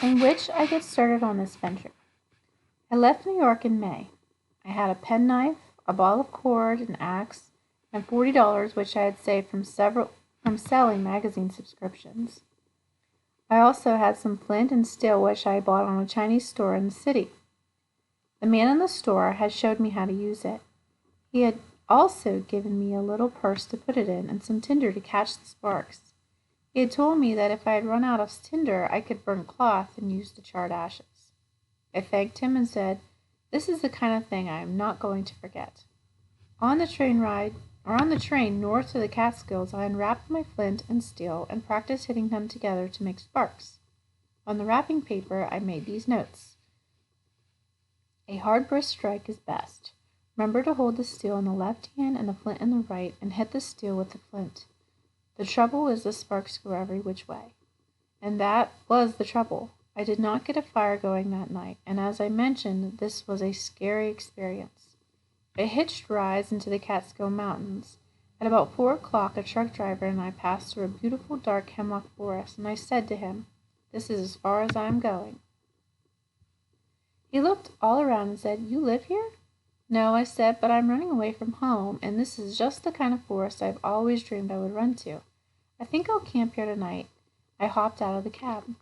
in which I get started on this venture. I left New York in May. I had a penknife, a ball of cord, an axe, and $40 which I had saved from selling magazine subscriptions. I also had some flint and steel which I bought on a Chinese store in the city. The man in the store had showed me how to use it. He had also given me a little purse to put it in and some tinder to catch the sparks. He had told me that if I had run out of tinder, I could burn cloth and use the charred ashes. I thanked him and said, "This is the kind of thing I am not going to forget." On the train north to the Catskills, I unwrapped my flint and steel and practiced hitting them together to make sparks. On the wrapping paper, I made these notes. A hard brisk strike is best. Remember to hold the steel in the left hand and the flint in the right, and hit the steel with the flint. The trouble is the sparks go every which way. And that was the trouble. I did not get a fire going that night, and as I mentioned, this was a scary experience. I hitched rides into the Catskill Mountains. At about 4 o'clock, a truck driver and I passed through a beautiful dark hemlock forest, and I said to him, "This is as far as I am going." He looked all around and said, "You live here?" "No," I said, "but I'm running away from home, and this is just the kind of forest I've always dreamed I would run to. I think I'll camp here tonight." I hopped out of the cab.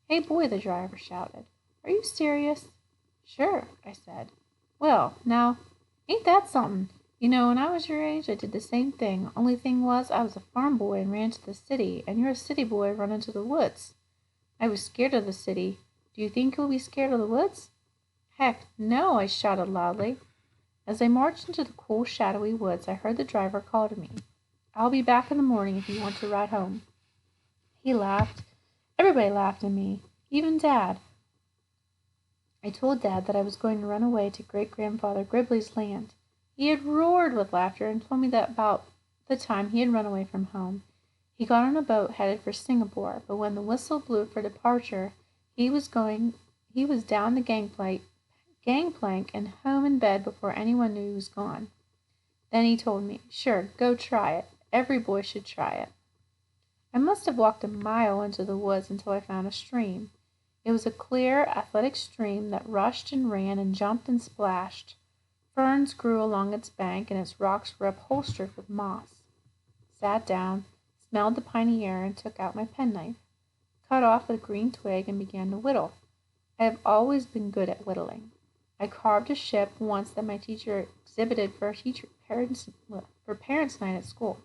"Hey, boy," the driver shouted. "Are you serious?" "Sure," I said. "Well, now, ain't that something? You know, when I was your age, I did the same thing. Only thing was, I was a farm boy and ran to the city, and you're a city boy running to the woods." "I was scared of the city. Do you think you'll be scared of the woods?" "Heck, no," I shouted loudly. As I marched into the cool, shadowy woods, I heard the driver call to me. "I'll be back in the morning if you want to ride home." He laughed. Everybody laughed at me, even Dad. I told Dad that I was going to run away to Great-Grandfather Gribley's land. He had roared with laughter and told me that about the time he had run away from home, he got on a boat headed for Singapore, but when the whistle blew for departure, he was down the gangplank and home in bed before anyone knew he was gone. Then he told me, "Sure, go try it. Every boy should try it." I must have walked a mile into the woods until I found a stream. It was a clear, athletic stream that rushed and ran and jumped and splashed. Ferns grew along its bank, and its rocks were upholstered with moss. Sat down, smelled the piney air, and took out my penknife, cut off a green twig, and began to whittle. I have always been good at whittling. I carved a ship once that my teacher exhibited for parents' night at school.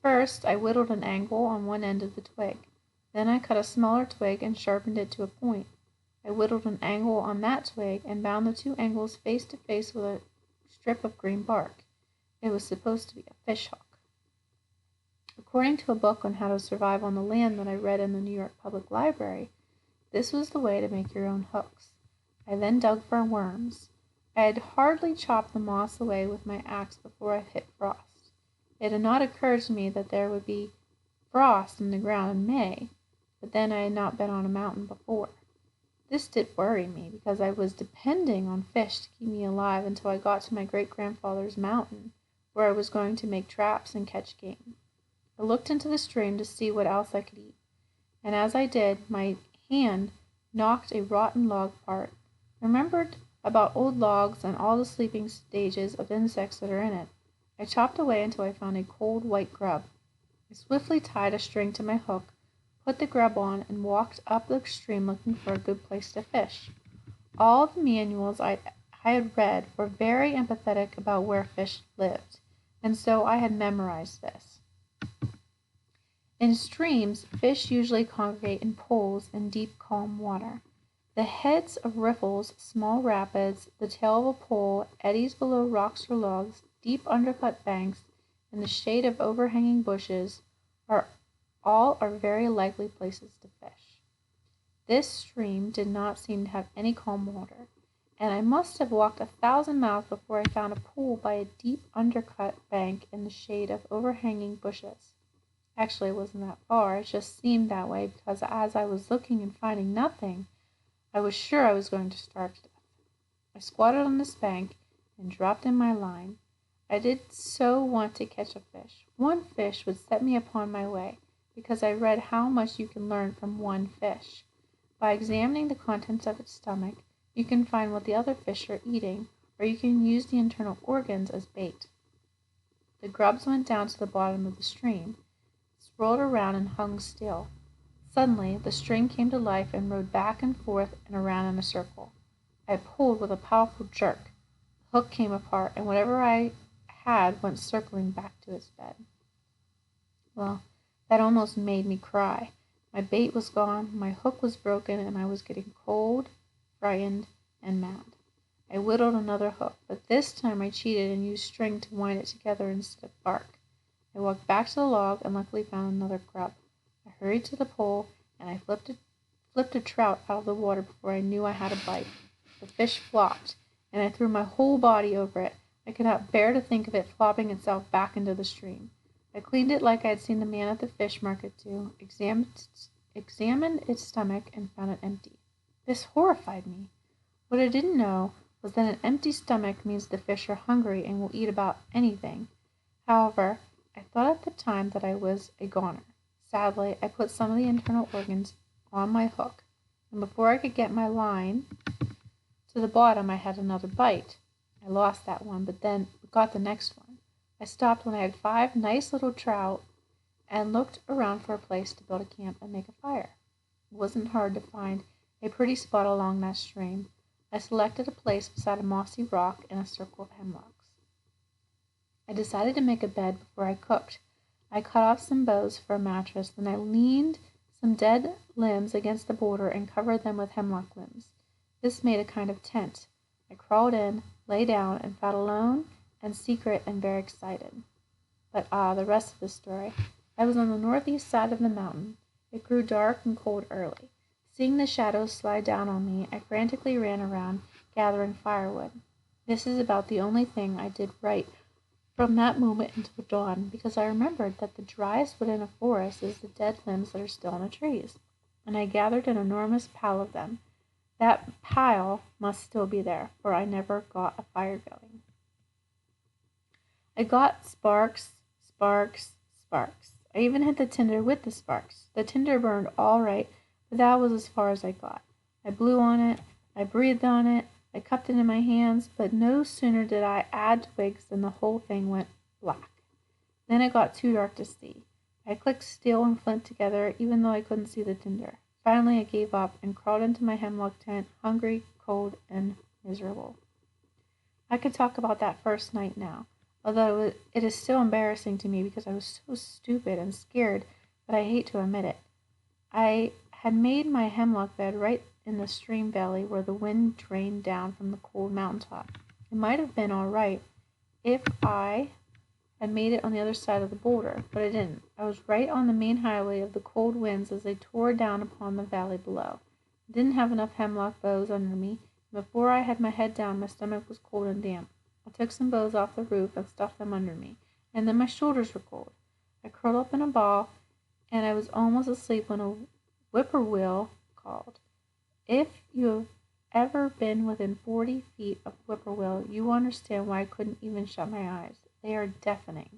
First, I whittled an angle on one end of the twig. Then I cut a smaller twig and sharpened it to a point. I whittled an angle on that twig and bound the two angles face to face with a strip of green bark. It was supposed to be a fish hook. According to a book on how to survive on the land that I read in the New York Public Library, this was the way to make your own hooks. I then dug for worms. I had hardly chopped the moss away with my axe before I hit frost. It had not occurred to me that there would be frost in the ground in May, but then I had not been on a mountain before. This did worry me, because I was depending on fish to keep me alive until I got to my great-grandfather's mountain, where I was going to make traps and catch game. I looked into the stream to see what else I could eat, and as I did, my hand knocked a rotten log apart. I remembered about old logs and all the sleeping stages of insects that are in it. I chopped away until I found a cold white grub. I swiftly tied a string to my hook, put the grub on, and walked up the stream looking for a good place to fish. All the manuals I had read were very empathetic about where fish lived, and so I had memorized this. In streams, fish usually congregate in pools in deep, calm water. The heads of riffles, small rapids, the tail of a pool, eddies below rocks or logs, deep undercut banks, and the shade of overhanging bushes are very likely places to fish. This stream did not seem to have any calm water, and I must have walked 1,000 miles before I found a pool by a deep undercut bank in the shade of overhanging bushes. Actually, it wasn't that far, it just seemed that way because as I was looking and finding nothing, I was sure I was going to starve to death. I squatted on this bank and dropped in my line. I did so want to catch a fish. One fish would set me upon my way, because I read how much you can learn from one fish. By examining the contents of its stomach, you can find what the other fish are eating, or you can use the internal organs as bait. The grubs went down to the bottom of the stream, swirled around and hung still. Suddenly, the string came to life and rode back and forth and around in a circle. I pulled with a powerful jerk. The hook came apart, and whatever I had went circling back to its bed. Well, that almost made me cry. My bait was gone, my hook was broken, and I was getting cold, frightened, and mad. I whittled another hook, but this time I cheated and used string to wind it together instead of bark. I walked back to the log and luckily found another grub. I hurried to the pole, and I flipped a trout out of the water before I knew I had a bite. The fish flopped, and I threw my whole body over it. I could not bear to think of it flopping itself back into the stream. I cleaned it like I had seen the man at the fish market do, examined its stomach, and found it empty. This horrified me. What I didn't know was that an empty stomach means the fish are hungry and will eat about anything. However, I thought at the time that I was a goner. Sadly, I put some of the internal organs on my hook, and before I could get my line to the bottom, I had another bite. I lost that one, but then got the next one. I stopped when I had 5 nice little trout and looked around for a place to build a camp and make a fire. It wasn't hard to find a pretty spot along that stream. I selected a place beside a mossy rock in a circle of hemlocks. I decided to make a bed before I cooked. I cut off some boughs for a mattress, then I leaned some dead limbs against the border and covered them with hemlock limbs. This made a kind of tent. I crawled in, lay down, and felt alone and secret and very excited. But the rest of the story. I was on the northeast side of the mountain. It grew dark and cold early. Seeing the shadows slide down on me, I frantically ran around, gathering firewood. This is about the only thing I did right from that moment until dawn, because I remembered that the driest wood in a forest is the dead limbs that are still in the trees, and I gathered an enormous pile of them. That pile must still be there, for I never got a fire going. I got sparks. I even hit the tinder with the sparks. The tinder burned all right, but that was as far as I got. I blew on it, I breathed on it, I cupped it in my hands, but no sooner did I add twigs than the whole thing went black. Then it got too dark to see. I clicked steel and flint together, even though I couldn't see the tinder. Finally, I gave up and crawled into my hemlock tent, hungry, cold, and miserable. I could talk about that first night now, although it is still embarrassing to me because I was so stupid and scared that I hate to admit it. I had made my hemlock bed right in the stream valley where the wind drained down from the cold mountaintop. It might have been all right if I had made it on the other side of the boulder, but I didn't. I was right on the main highway of the cold winds as they tore down upon the valley below. I didn't have enough hemlock boughs under me, and before I had my head down, my stomach was cold and damp. I took some boughs off the roof and stuffed them under me, and then my shoulders were cold. I curled up in a ball, and I was almost asleep when a whippoorwill called. If you have ever been within 40 feet of whippoorwill, you will understand why I couldn't even shut my eyes. They are deafening.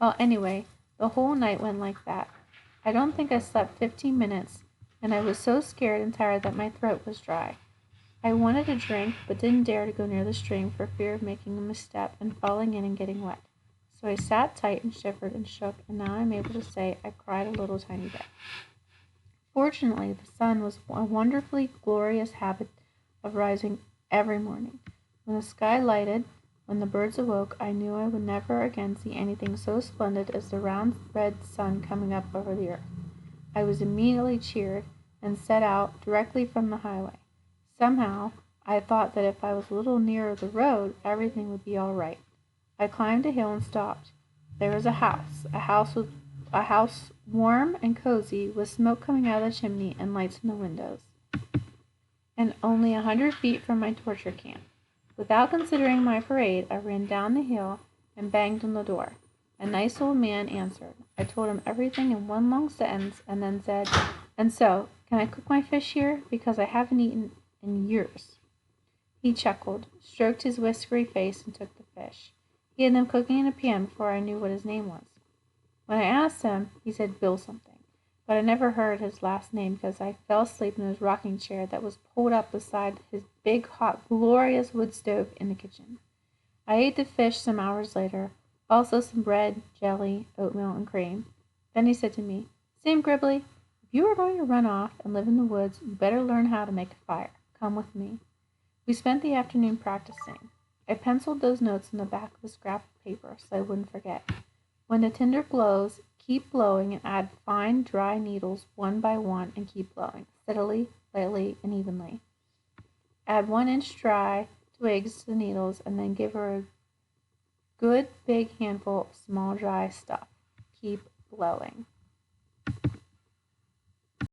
Well, anyway, the whole night went like that. I don't think I slept 15 minutes, and I was so scared and tired that my throat was dry. I wanted a drink, but didn't dare to go near the stream for fear of making a misstep and falling in and getting wet. So I sat tight and shivered and shook, and now I'm able to say I cried a little tiny bit. Fortunately, the sun was a wonderfully glorious habit of rising every morning. When the sky lighted, when the birds awoke, I knew I would never again see anything so splendid as the round red sun coming up over the earth. I was immediately cheered and set out directly from the highway. Somehow, I thought that if I was a little nearer the road, everything would be all right. I climbed a hill and stopped. There was a house warm and cozy, with smoke coming out of the chimney and lights in the windows, and only 100 feet from my torture camp. Without considering my parade, I ran down the hill and banged on the door. A nice old man answered. I told him everything in one long sentence and then said, "And so, can I cook my fish here? Because I haven't eaten in years." He chuckled, stroked his whiskery face, and took the fish. He had them cooking in a pan before I knew what his name was. When I asked him, he said Bill something, but I never heard his last name because I fell asleep in his rocking chair that was pulled up beside his big, hot, glorious wood stove in the kitchen. I ate the fish some hours later, also some bread, jelly, oatmeal, and cream. Then he said to me, Sam Gribley, if you are going to run off and live in the woods, you better learn how to make a fire. Come with me. We spent the afternoon practicing. I penciled those notes on the back of a scrap of paper so I wouldn't forget. When the tinder glows, keep blowing and add fine, dry needles one by one and keep blowing, steadily, lightly, and evenly. Add 1-inch dry twigs to the needles and then give her a good big handful of small dry stuff. Keep blowing.